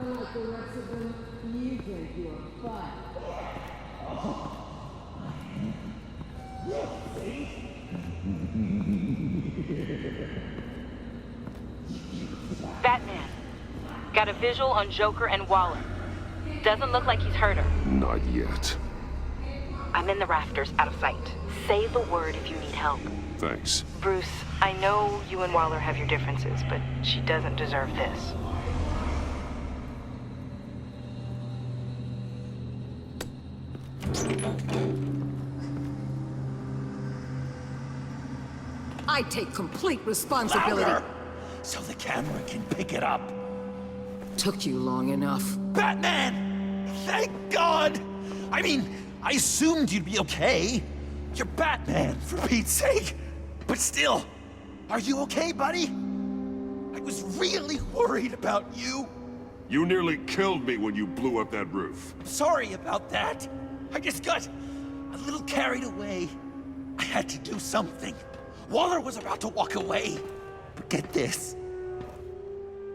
Unlike the rest of them, you think you're fun. Batman. Got a visual on Joker and Waller. Doesn't look like he's hurt her. Not yet. I'm in the rafters, out of sight. Say the word if you need help. Thanks. Bruce, I know you and Waller have your differences, but she doesn't deserve this. I take complete responsibility. Louder! So the camera can pick it up. Took you long enough. Batman! Thank God! I mean, I assumed you'd be okay. You're Batman, for Pete's sake. But still, are you okay, buddy? I was really worried about you. You nearly killed me when you blew up that roof. Sorry about that. I just got a little carried away. I had to do something. Waller was about to walk away. But get this.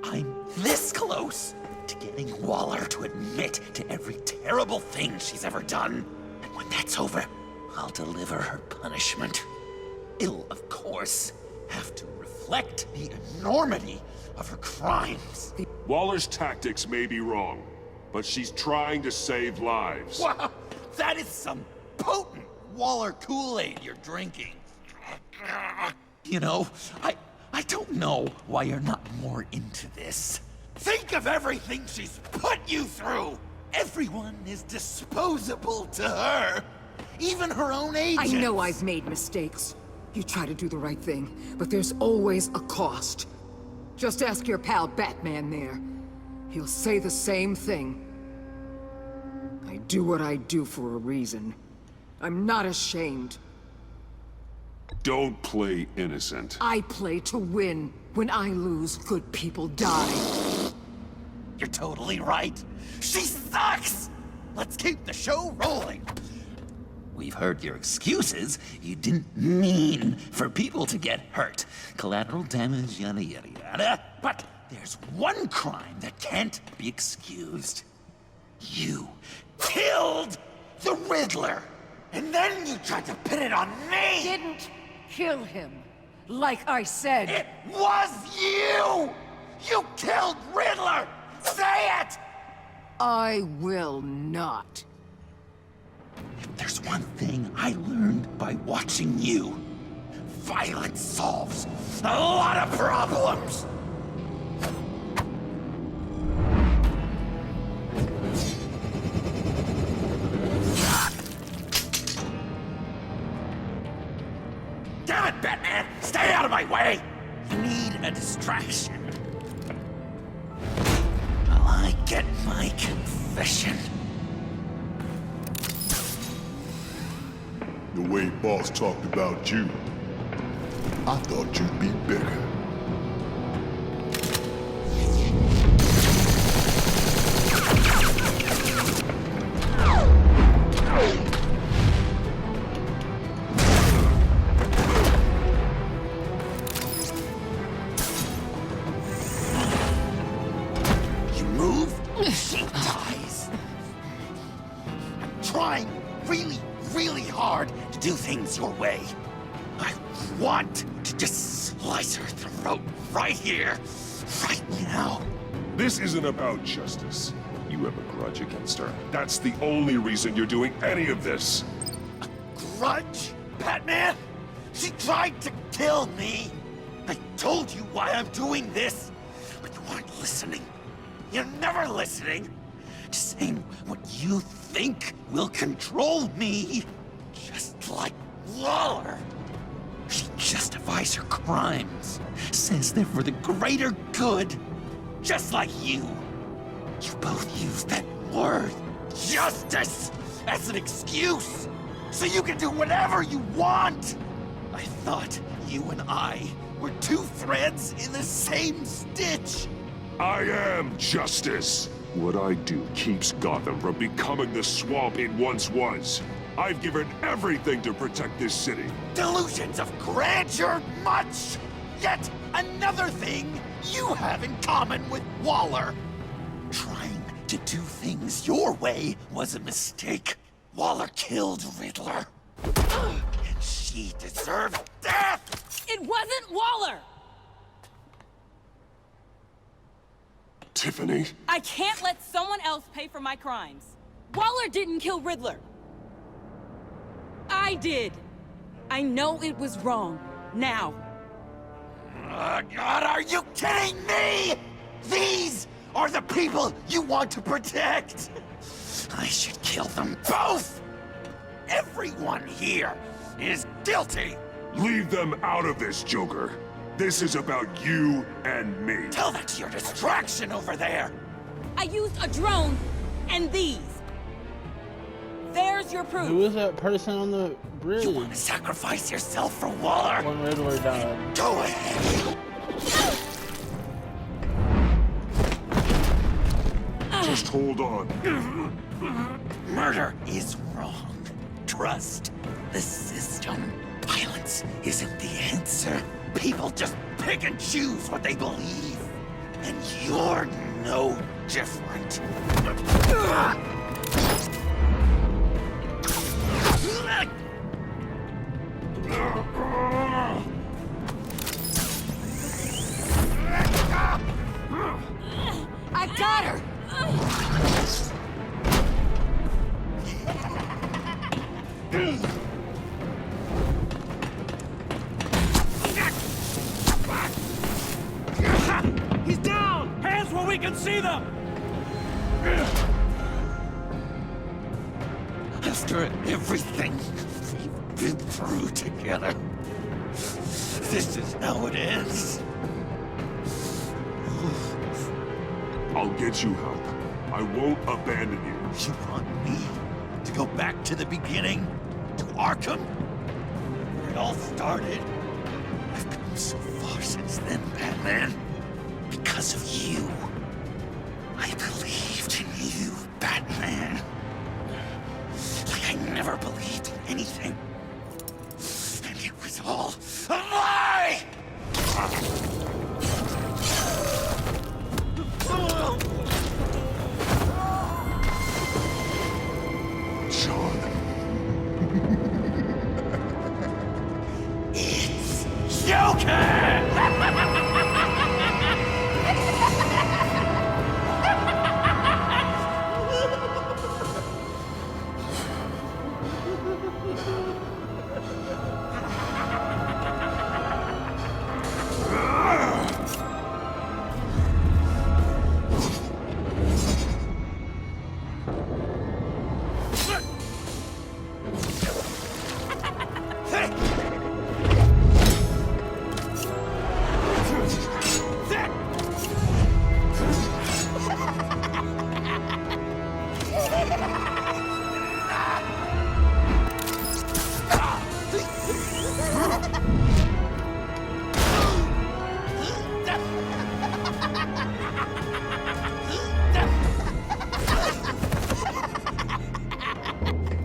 I'm this close to getting Waller to admit to every terrible thing she's ever done. And when that's over, I'll deliver her punishment. It'll, of course, have to reflect the enormity of her crimes. Waller's tactics may be wrong, but she's trying to save lives. Wow, that is some potent Waller Kool-Aid you're drinking. You know, I don't know why you're not more into this. Think of everything she's put you through! Everyone is disposable to her. Even her own agents. I know I've made mistakes. You try to do the right thing, but there's always a cost. Just ask your pal Batman there. He'll say the same thing. I do what I do for a reason. I'm not ashamed. Don't play innocent. I play to win. When I lose, good people die. You're totally right. She sucks! Let's keep the show rolling. We've heard your excuses. You didn't mean for people to get hurt. Collateral damage, yada yada yada. But there's one crime that can't be excused. You killed the Riddler! And then you tried to pin it on me! Didn't kill him, like I said. It was you! You killed Riddler! Say it! I will not. If there's one thing I learned by watching you, violence solves a lot of problems! Damn it, Batman! Stay out of my way! You need a distraction. While I get my confession. The way Boss talked about you, I thought you'd be bigger. You move, she dies. I'm trying really hard to do things your way. I want to just slice her throat right here, right now. This isn't about justice. You have a grudge against her. That's the only reason you're doing any of this. Grudge? Batman? She tried to kill me. I told you why I'm doing this, but you aren't listening. You're never listening. Just saying what you think will control me. Just like Waller. She justifies her crimes. Says they're for the greater good. Just like you. You both use that word, justice, as an excuse, so you can do whatever you want. I thought you and I were two threads in the same stitch. I am justice. What I do keeps Gotham from becoming the swamp it once was. I've given everything to protect this city. Delusions of grandeur much! Yet another thing you have in common with Waller. Trying to do things your way was a mistake. Waller killed Riddler. And she deserved death! It wasn't Waller! Tiffany? I can't let someone else pay for my crimes. Waller didn't kill Riddler. I did. I know it was wrong. Now. God, are you kidding me? These are the people you want to protect. I should kill them both. Everyone here is guilty. Leave them out of this, Joker. This is about you and me. Tell that to your distraction over there. I used a drone and these. There's your proof. Who is that person on the bridge? You want to sacrifice yourself for Waller? When Riddler died. Go ahead. Just hold on. Murder is wrong. Trust the system. Violence isn't the answer. People just pick and choose what they believe. And you're no different. I got her! He's down! Hands where we can see them! After everything we've been through together, this is how it ends. I'll get you help. I won't abandon you. You want me to go back to the beginning? To Arkham? Where it all started? I've come so far since then, Batman. Because of you. I believed in you, Batman. Like I never believed in anything. And it was all a lie! Sean. It's Joker!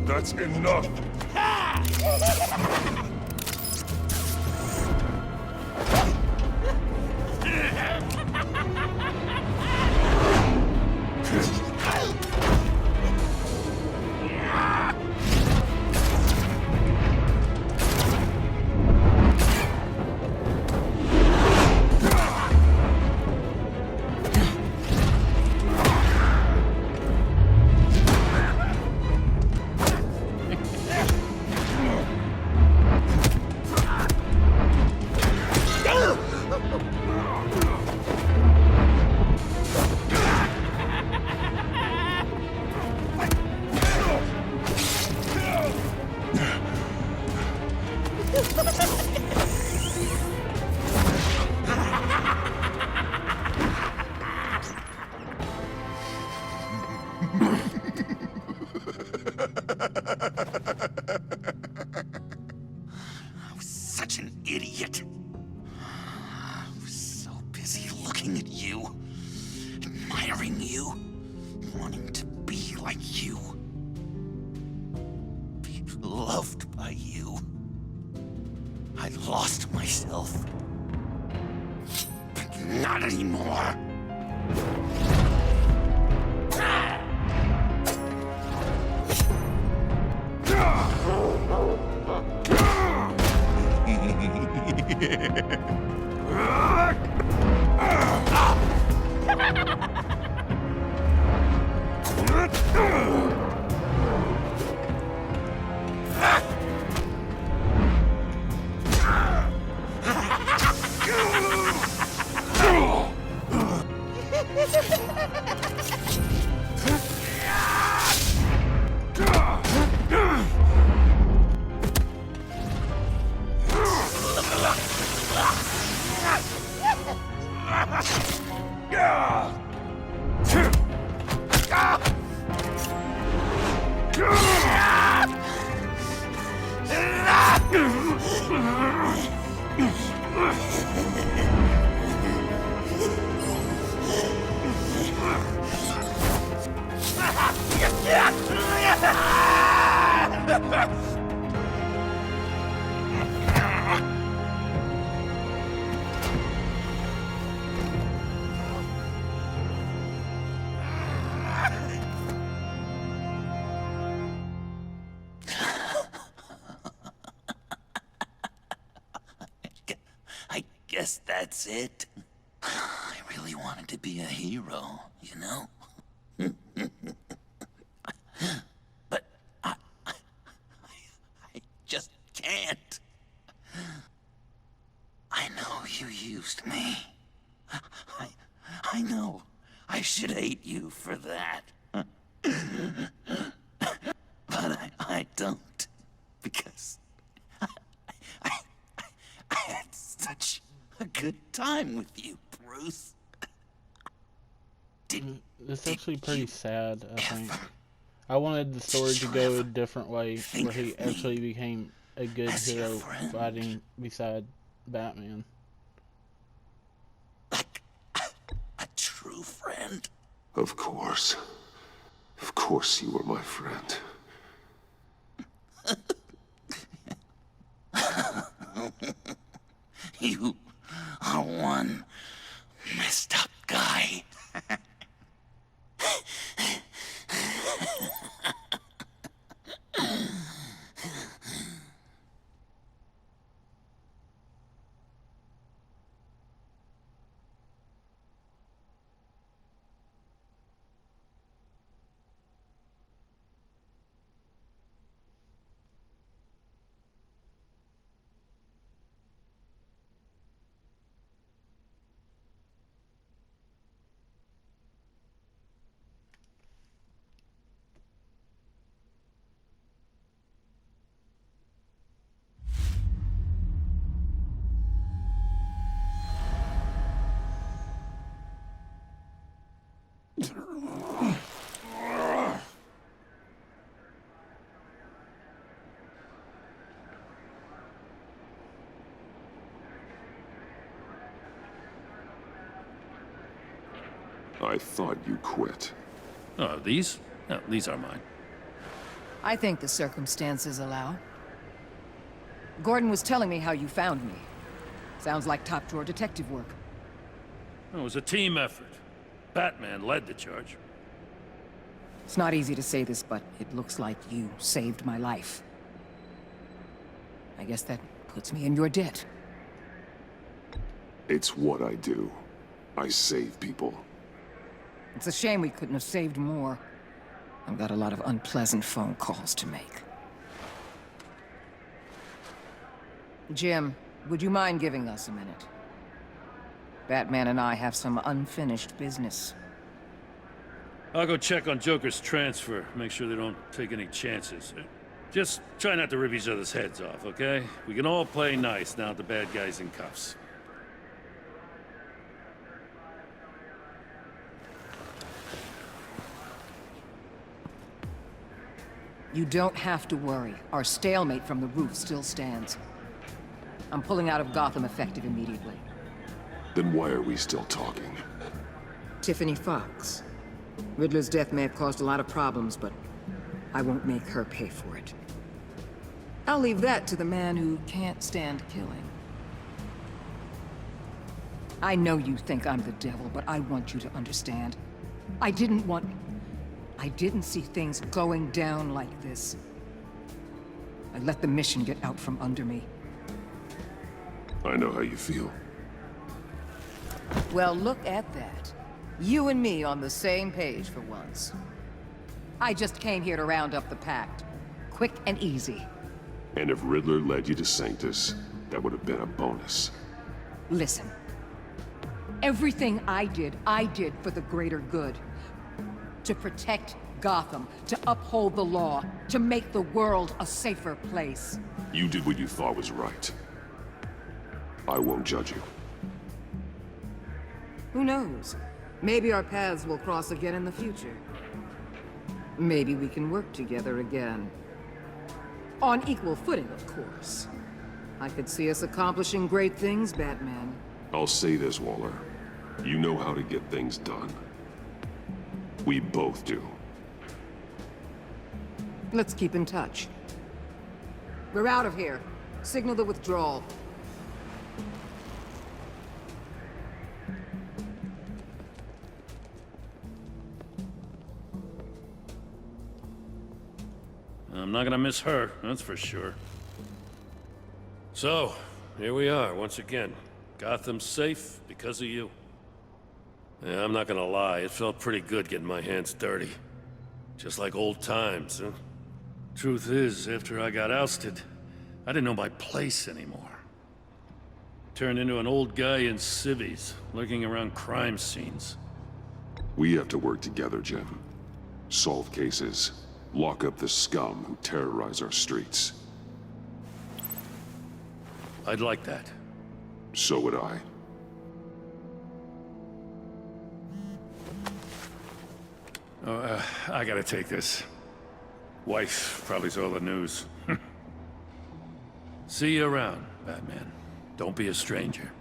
That's enough. I was such an idiot. I was so busy looking at you, admiring you, wanting to be like you. Be loved by you. I lost myself. But not anymore. I guess that's it. I really wanted to be a hero, you know? But I just can't. I know you used me. I know I should hate you for that. But I don't, because I had such a good time with you, Bruce. It's actually pretty sad, I think. I wanted the story to go a different way, where he actually became a good hero fighting beside Batman. Like a true friend? Of course. Of course you were my friend. You are one messed up guy. I thought you quit. Oh, these? No, these are mine. I think the circumstances allow. Gordon was telling me how you found me. Sounds like top-drawer detective work. It was a team effort. Batman led the charge. It's not easy to say this, but it looks like you saved my life. I guess that puts me in your debt. It's what I do. I save people. It's a shame we couldn't have saved more. I've got a lot of unpleasant phone calls to make. Jim, would you mind giving us a minute? Batman and I have some unfinished business. I'll go check on Joker's transfer, make sure they don't take any chances. Just try not to rip each other's heads off, okay? We can all play nice now that the bad guy's in cuffs. You don't have to worry. Our stalemate from the roof still stands. I'm pulling out of Gotham effective immediately. Then why are we still talking? Tiffany Fox. Riddler's death may have caused a lot of problems, but I won't make her pay for it. I'll leave that to the man who can't stand killing. I know you think I'm the devil, but I want you to understand. I didn't see things going down like this. I let the mission get out from under me. I know how you feel. Well, look at that. You and me on the same page for once. I just came here to round up the pact. Quick and easy. And if Riddler led you to Sanctus, that would have been a bonus. Listen. Everything I did for the greater good. To protect Gotham, to uphold the law, to make the world a safer place. You did what you thought was right. I won't judge you. Who knows? Maybe our paths will cross again in the future. Maybe we can work together again. On equal footing, of course. I could see us accomplishing great things, Batman. I'll say this, Waller. You know how to get things done. We both do. Let's keep in touch. We're out of here. Signal the withdrawal. I'm not gonna miss her, that's for sure. So, here we are, once again. Gotham's safe because of you. Yeah, I'm not gonna lie, it felt pretty good getting my hands dirty. Just like old times, huh? Truth is, after I got ousted, I didn't know my place anymore. Turned into an old guy in civvies, lurking around crime scenes. We have to work together, Jim. Solve cases. Lock up the scum who terrorize our streets. I'd like that. So would I. I gotta take this. Wife probably saw the news. See you around, Batman. Don't be a stranger.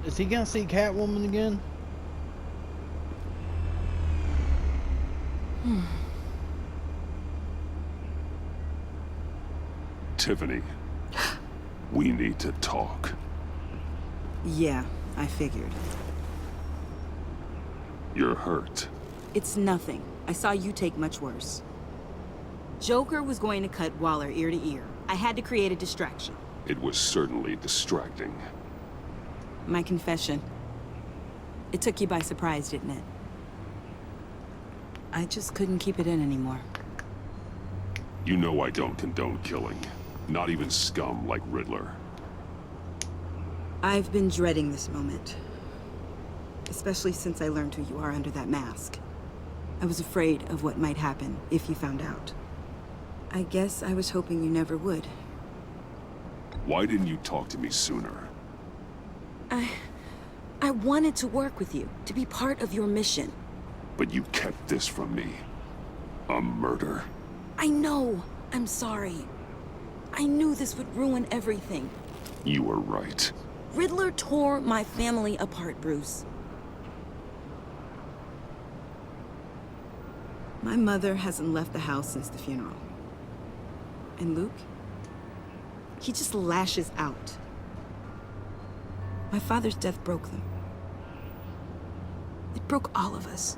Is he gonna see Catwoman again? Tiffany, we need to talk. Yeah, I figured. You're hurt. It's nothing. I saw you take much worse. Joker was going to cut Waller ear to ear. I had to create a distraction. It was certainly distracting. My confession. It took you by surprise, didn't it? I just couldn't keep it in anymore. You know I don't condone killing. Not even scum like Riddler. I've been dreading this moment. Especially since I learned who you are under that mask. I was afraid of what might happen if you found out. I guess I was hoping you never would. Why didn't you talk to me sooner? I wanted to work with you, to be part of your mission. But you kept this from me. A murder. I know. I'm sorry. I knew this would ruin everything. You were right. Riddler tore my family apart, Bruce. My mother hasn't left the house since the funeral. And Luke? He just lashes out. My father's death broke them. It broke all of us.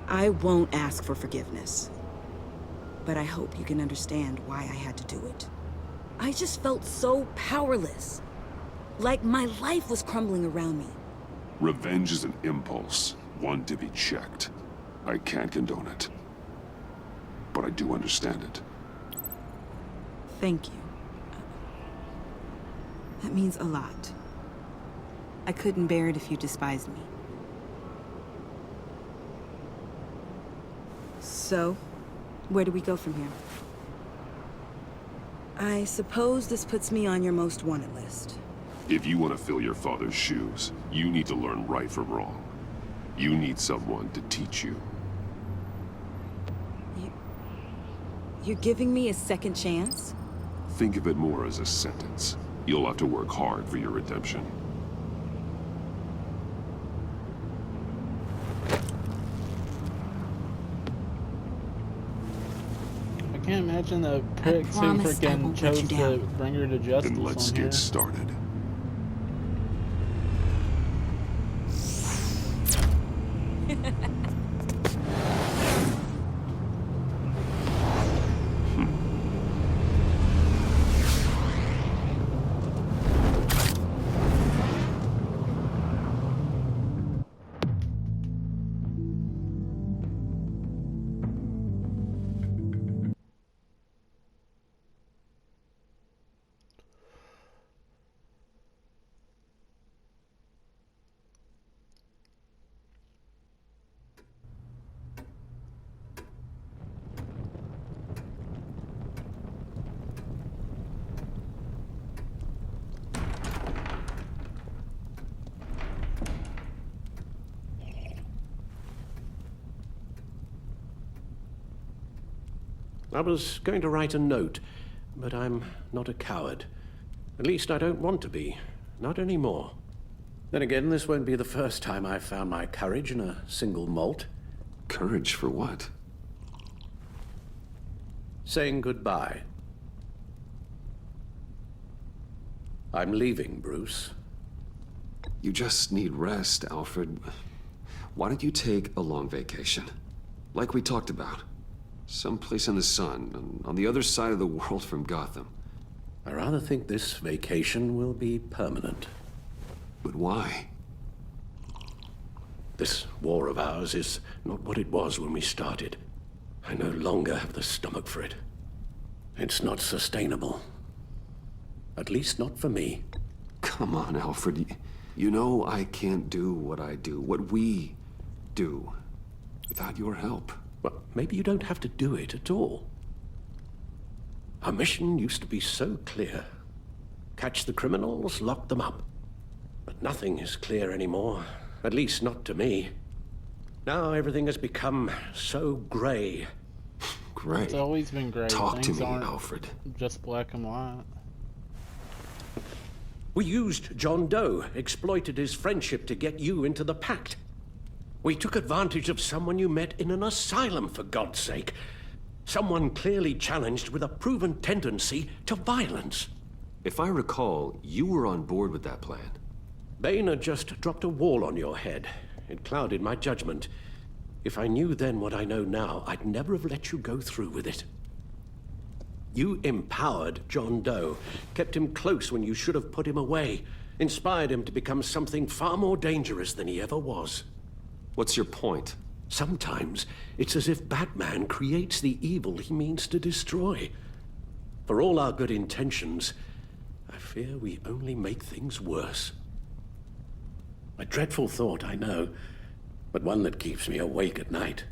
I won't ask for forgiveness. But I hope you can understand why I had to do it. I just felt so powerless. Like my life was crumbling around me. Revenge is an impulse, one to be checked. I can't condone it. But I do understand it. Thank you. That means a lot. I couldn't bear it if you despised me. So, where do we go from here? I suppose this puts me on your most wanted list. If you want to fill your father's shoes, you need to learn right from wrong. You need someone to teach you. You're giving me a second chance? Think of it more as a sentence. You'll have to work hard for your redemption. I can't imagine the pricks who freaking chose to bring her to justice. Then let's on get here. started. I was going to write a note, but I'm not a coward. At least I don't want to be. Not anymore. Then again, this won't be the first time I've found my courage in a single malt. Courage for what? Saying goodbye. I'm leaving, Bruce. You just need rest, Alfred. Why don't you take a long vacation? Like we talked about. Someplace in the sun, on the other side of the world from Gotham. I rather think this vacation will be permanent. But why? This war of ours is not what it was when we started. I no longer have the stomach for it. It's not sustainable. At least not for me. Come on, Alfred. You know I can't do what I do, what we do, without your help. Well, maybe you don't have to do it at all. Our mission used to be so clear. Catch the criminals, lock them up. But nothing is clear anymore, at least not to me. Now everything has become so gray. Gray? It's always been gray. Talk Things to me, aren't Alfred. just black and white. We used John Doe, exploited his friendship to get you into the pact. We took advantage of someone you met in an asylum, for God's sake. Someone clearly challenged with a proven tendency to violence. If I recall, you were on board with that plan. Bane just dropped a wall on your head. It clouded my judgment. If I knew then what I know now, I'd never have let you go through with it. You empowered John Doe, kept him close when you should have put him away, inspired him to become something far more dangerous than he ever was. What's your point? Sometimes it's as if Batman creates the evil he means to destroy. For all our good intentions, I fear we only make things worse. A dreadful thought, I know, but one that keeps me awake at night.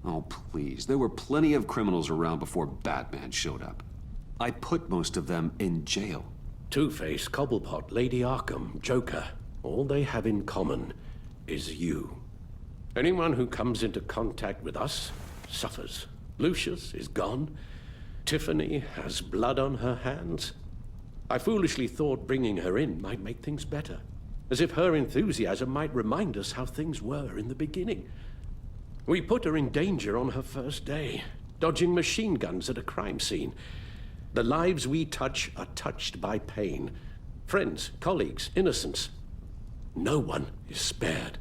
Oh, please. There were plenty of criminals around before Batman showed up. I put most of them in jail. Two-Face, Cobblepot, Lady Arkham, Joker, all they have in common is you. Anyone who comes into contact with us suffers. Lucius is gone. Tiffany has blood on her hands. I foolishly thought bringing her in might make things better, as if her enthusiasm might remind us how things were in the beginning. We put her in danger on her first day, dodging machine guns at a crime scene. The lives we touch are touched by pain. Friends, colleagues, innocents. No one is spared.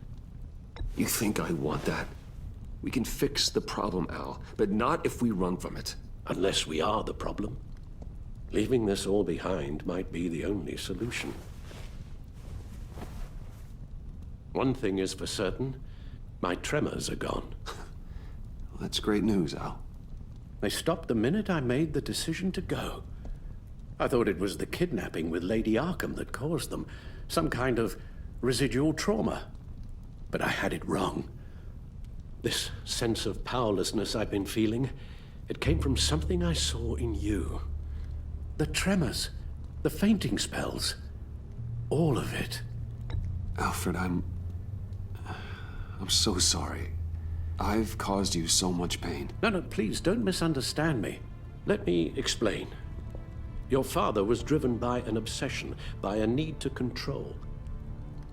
You think I want that? We can fix the problem, Al, but not if we run from it. Unless we are the problem. Leaving this all behind might be the only solution. One thing is for certain, my tremors are gone. That's great news, Al. They stopped the minute I made the decision to go. I thought it was the kidnapping with Lady Arkham that caused them, some kind of residual trauma. But I had it wrong. This sense of powerlessness I've been feeling, it came from something I saw in you. The tremors, the fainting spells, all of it. Alfred, I'm so sorry. I've caused you so much pain. No, please, don't misunderstand me. Let me explain. Your father was driven by an obsession, by a need to control.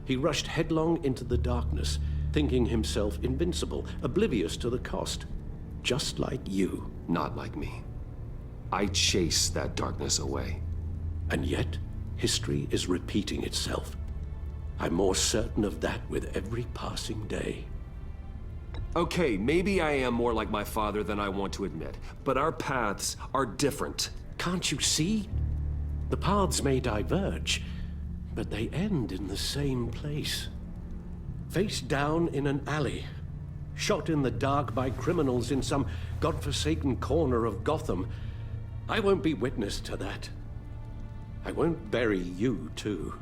He rushed headlong into the darkness, thinking himself invincible, oblivious to the cost. Just like you. Not like me. I chase that darkness away. And yet, history is repeating itself. I'm more certain of that with every passing day. Okay, maybe I am more like my father than I want to admit, but our paths are different. Can't you see? The paths may diverge, but they end in the same place. Face down in an alley, shot in the dark by criminals in some godforsaken corner of Gotham. I won't be witness to that. I won't bury you, too.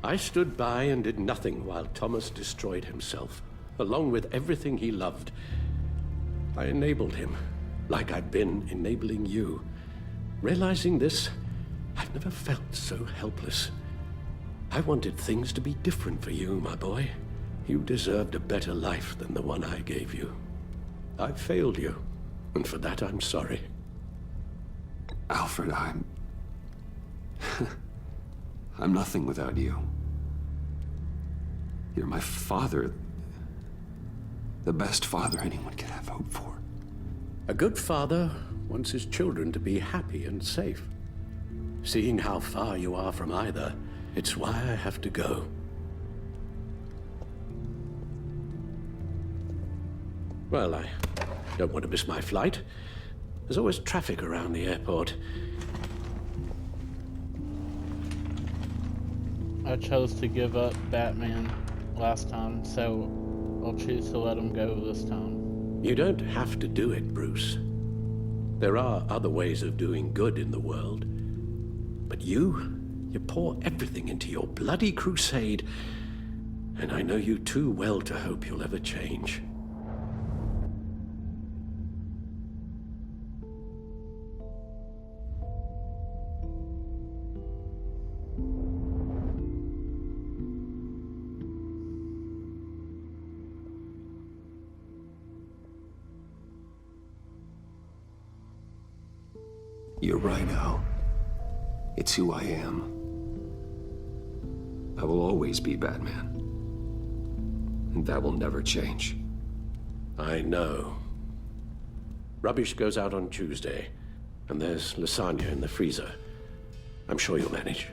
I stood by and did nothing while Thomas destroyed himself, along with everything he loved. I enabled him, like I've been enabling you. Realizing this, I've never felt so helpless. I wanted things to be different for you, my boy. You deserved a better life than the one I gave you. I failed you, and for that I'm sorry. Alfred, I'm nothing without you. You're my father. The best father anyone could have hoped for. A good father wants his children to be happy and safe. Seeing how far you are from either, it's why I have to go. Well, I don't want to miss my flight. There's always traffic around the airport. I chose to give up Batman last time, so I'll choose to let him go this time. You don't have to do it, Bruce. There are other ways of doing good in the world. But you pour everything into your bloody crusade, and I know you too well to hope you'll ever change. You're right, Al. It's who I am. I will always be Batman. And that will never change. I know. Rubbish goes out on Tuesday, and there's lasagna in the freezer. I'm sure you'll manage.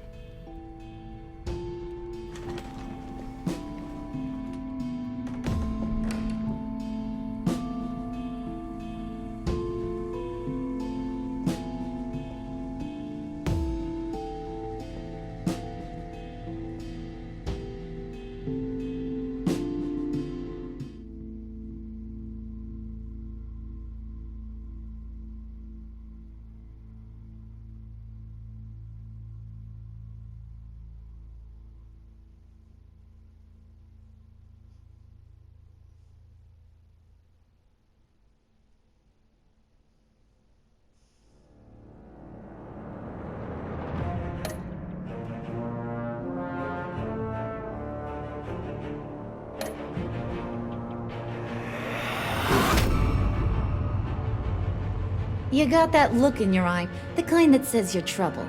You got that look in your eye, the kind that says you're trouble.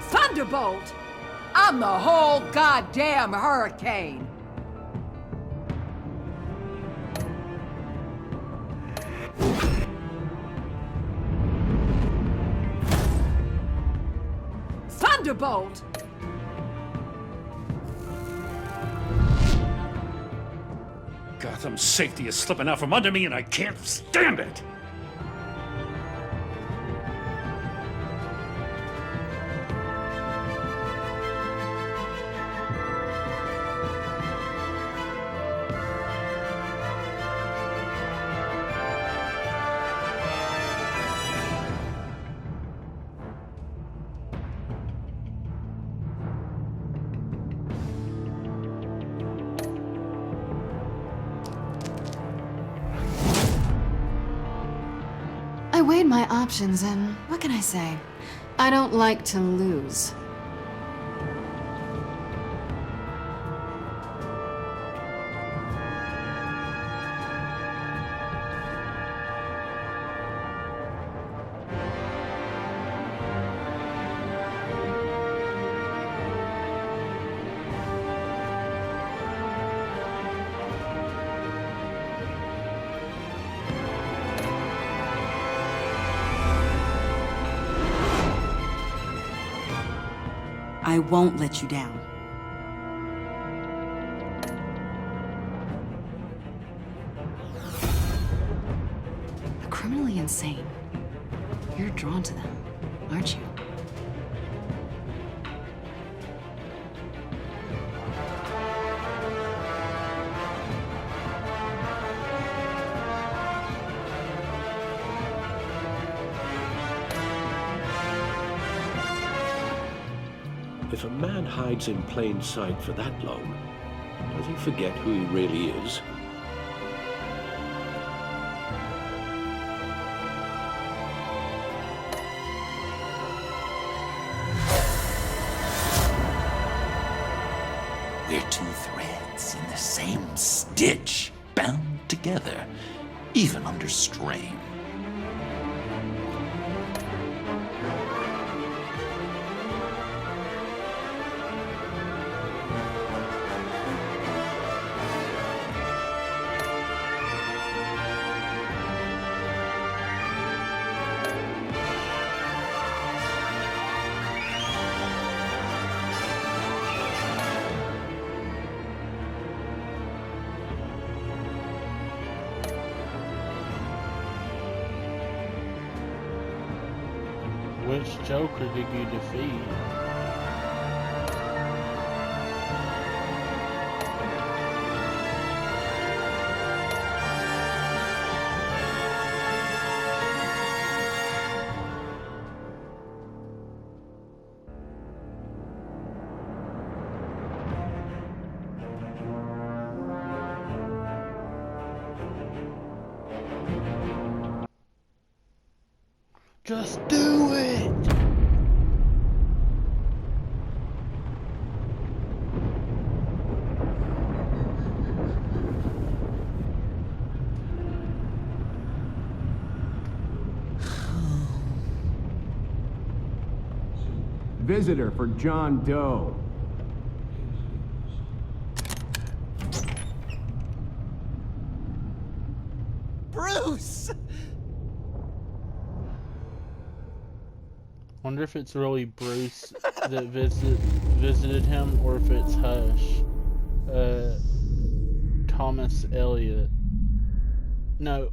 Thunderbolt! I'm the whole goddamn hurricane! Thunderbolt! Gotham's safety is slipping out from under me and I can't stand it! I weighed my options and what can I say? I don't like to lose. I won't let you down. Criminally insane. You're drawn to them, aren't you? If a man hides in plain sight for that long, does he forget who he really is? We're two threads in the same stitch, bound together, even under strain. Which Joker did you defeat? Just do it! Visitor for John Doe. Bruce! Wonder if it's really Bruce that visited him, or if it's Hush. Thomas Elliot. No,